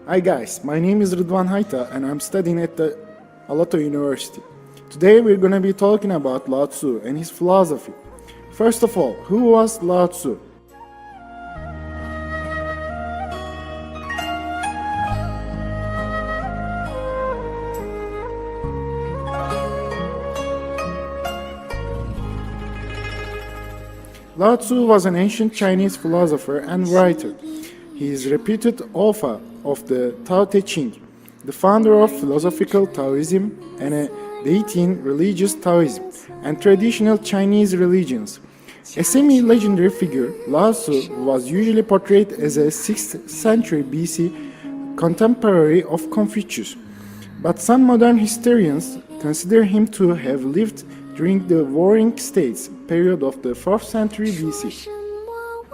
Hi guys, my name is Ridwan Haita and I'm studying at the Alato University. Today we're going to be talking about Lao Tzu and his philosophy. First of all, who was Lao Tzu? Lao Tzu was an ancient Chinese philosopher and writer. He is reputed author of the Tao Te Ching, the founder of philosophical Taoism and a deity religious Taoism and traditional Chinese religions. A semi-legendary figure, Lao Tzu was usually portrayed as a 6th century BC contemporary of Confucius, but some modern historians consider him to have lived during the Warring States period of the 4th century BC.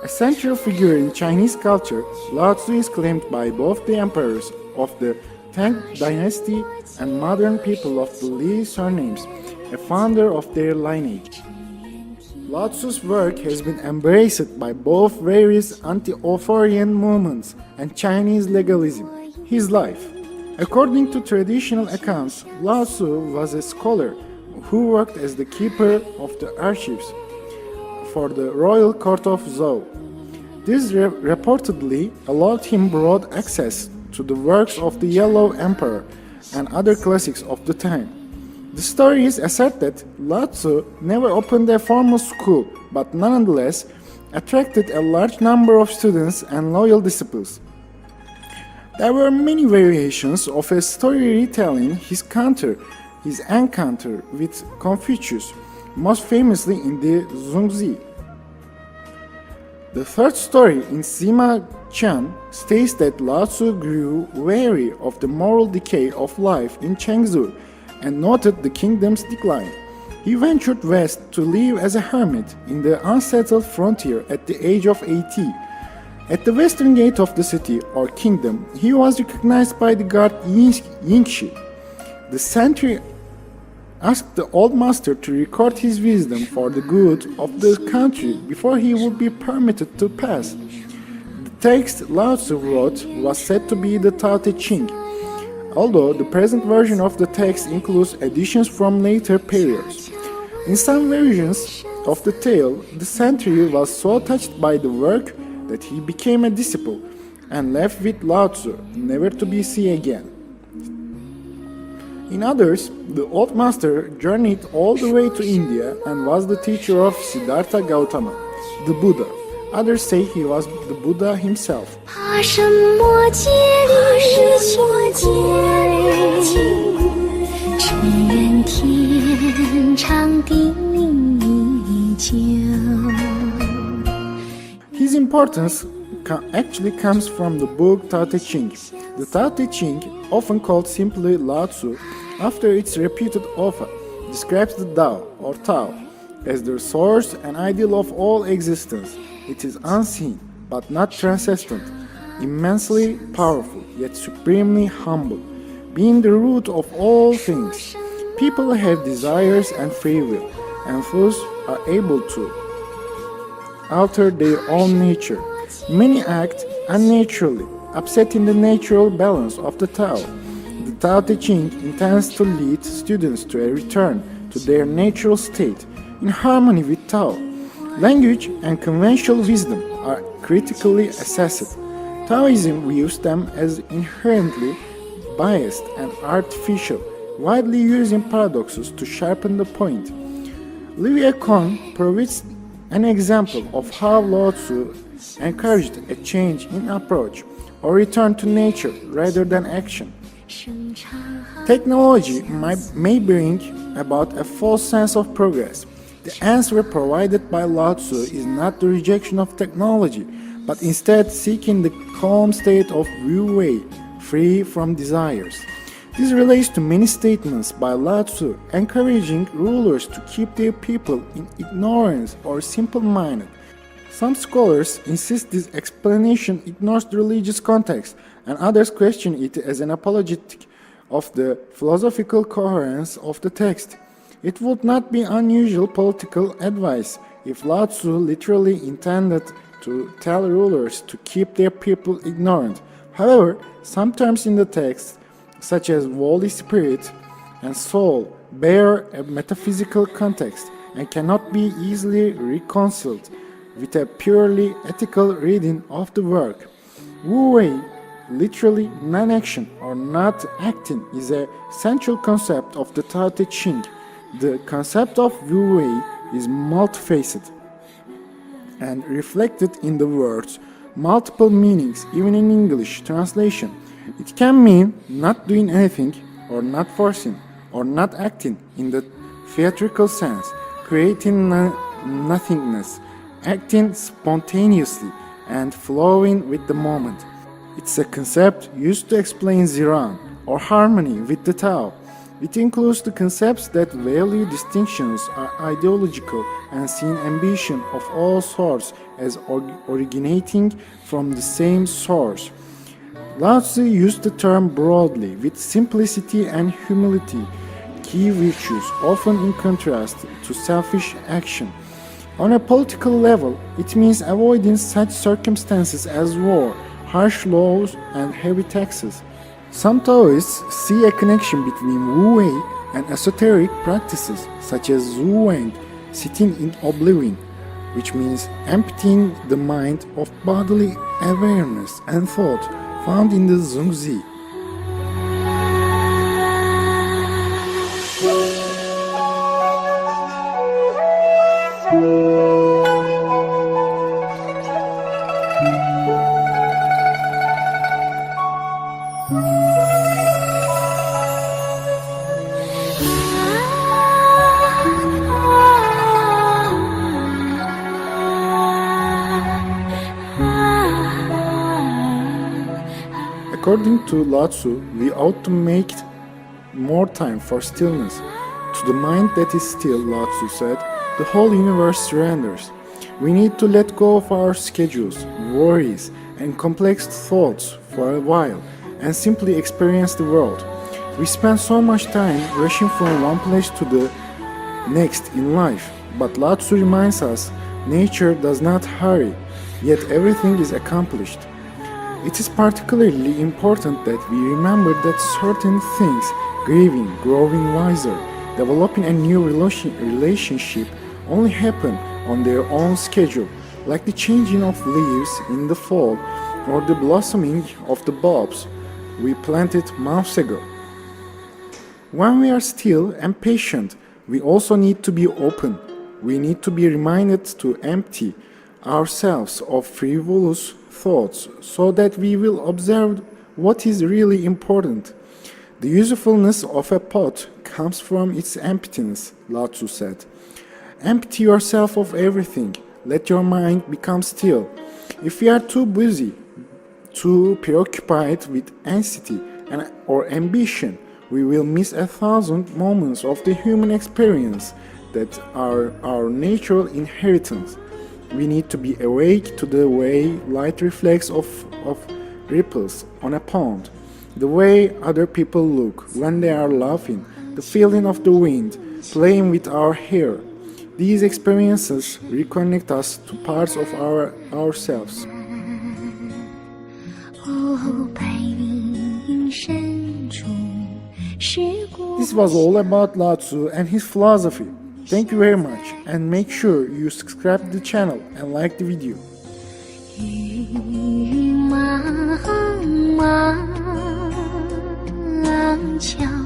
A central figure in Chinese culture, Lao Tzu is claimed by both the emperors of the Tang dynasty and modern people of the Li surnames, a founder of their lineage. Lao Tzu's work has been embraced by both various anti-authoritarian movements and Chinese legalism. His life. According to traditional accounts, Lao Tzu was a scholar who worked as the keeper of the archives for the royal court of Zhou. This reportedly allowed him broad access to the works of the Yellow Emperor and other classics of the time. The stories assert that Lao Tzu never opened a formal school, but nonetheless attracted a large number of students and loyal disciples. There were many variations of a story retelling his encounter with Confucius, most famously in the Zhuangzi. The third story in Sima Qian states that Lao Tzu grew weary of the moral decay of life in Chengdu and noted the kingdom's decline. He ventured west to live as a hermit in the unsettled frontier at the age of 80. At the western gate of the city or kingdom, he was recognized by the god Yingxi. The sentry asked the old master to record his wisdom for the good of the country before he would be permitted to pass. The text Lao Tzu wrote was said to be the Tao Te Ching, although the present version of the text includes additions from later periods. In some versions of the tale, the sentry was so touched by the work that he became a disciple and left with Lao Tzu, never to be seen again. In others, the old master journeyed all the way to India and was the teacher of Siddhartha Gautama, the Buddha. Others say he was the Buddha himself. His importance actually comes from the book Tao Te Ching. The Tao Te Ching, often called simply Lao Tzu, after its reputed author, describes the Tao, or Tao, as the source and ideal of all existence. It is unseen, but not transcendent, immensely powerful, yet supremely humble, being the root of all things. People have desires and free will, and thus are able to alter their own nature. Many act unnaturally, upsetting the natural balance of the Tao. The Tao Te Ching intends to lead students to a return to their natural state, in harmony with Tao. Language and conventional wisdom are critically assessed. Taoism views them as inherently biased and artificial, widely using paradoxes to sharpen the point. Livia Kong provides an example of how Lao Tzu encouraged a change in approach or return to nature rather than action. Technology may bring about a false sense of progress. The answer provided by Lao Tzu is not the rejection of technology, but instead seeking the calm state of Wu Wei, free from desires. This relates to many statements by Lao Tzu encouraging rulers to keep their people in ignorance or simple-minded. Some scholars insist this explanation ignores the religious context, and others question it as an apologetic of the philosophical coherence of the text. It would not be unusual political advice if Lao Tzu literally intended to tell rulers to keep their people ignorant. However, sometimes in the text, such as Holy Spirit and soul, bear a metaphysical context and cannot be easily reconciled with a purely ethical reading of the work. Wu Wei, literally non-action or not acting, is a central concept of the Tao Te Ching. The concept of Wu Wei is multifaceted and reflected in the words multiple meanings, even in English translation. It can mean not doing anything, or not forcing, or not acting in the theatrical sense, creating nothingness, acting spontaneously, and flowing with the moment. It's a concept used to explain Ziran, or harmony with the Tao. It includes the concepts that value distinctions are ideological and see ambition of all sorts as originating from the same source. Lao Tzu used the term broadly, with simplicity and humility, key virtues, often in contrast to selfish action. On a political level, it means avoiding such circumstances as war, harsh laws, and heavy taxes. Some Taoists see a connection between Wu Wei and esoteric practices such as Zhu Wang, sitting in oblivion, which means emptying the mind of bodily awareness and thought, found in the Zhongzi. According to Lao Tzu, we ought to make more time for stillness. To the mind that is still, Lao Tzu said, the whole universe surrenders. We need to let go of our schedules, worries, and complex thoughts for a while and simply experience the world. We spend so much time rushing from one place to the next in life, but Lao Tzu reminds us nature does not hurry, yet everything is accomplished. It is particularly important that we remember that certain things, grieving, growing wiser, developing a new relationship, only happen on their own schedule, like the changing of leaves in the fall or the blossoming of the bulbs we planted months ago. When we are still and patient, we also need to be open. We need to be reminded to empty ourselves of frivolous thoughts so that we will observe what is really important. The usefulness of a pot comes from its emptiness, Lao Tzu said. Empty yourself of everything. Let your mind become still. If we are too busy, too preoccupied with anxiety or ambition, we will miss 1,000 moments of the human experience that are our natural inheritance. We need to be awake to the way light reflects off ripples on a pond, the way other people look when they are laughing, the feeling of the wind playing with our hair. These experiences reconnect us to parts of ourselves. This was all about Lao Tzu and his philosophy. Thank you very much, and make sure you subscribe to the channel and like the video. 雨茫茫，廊桥。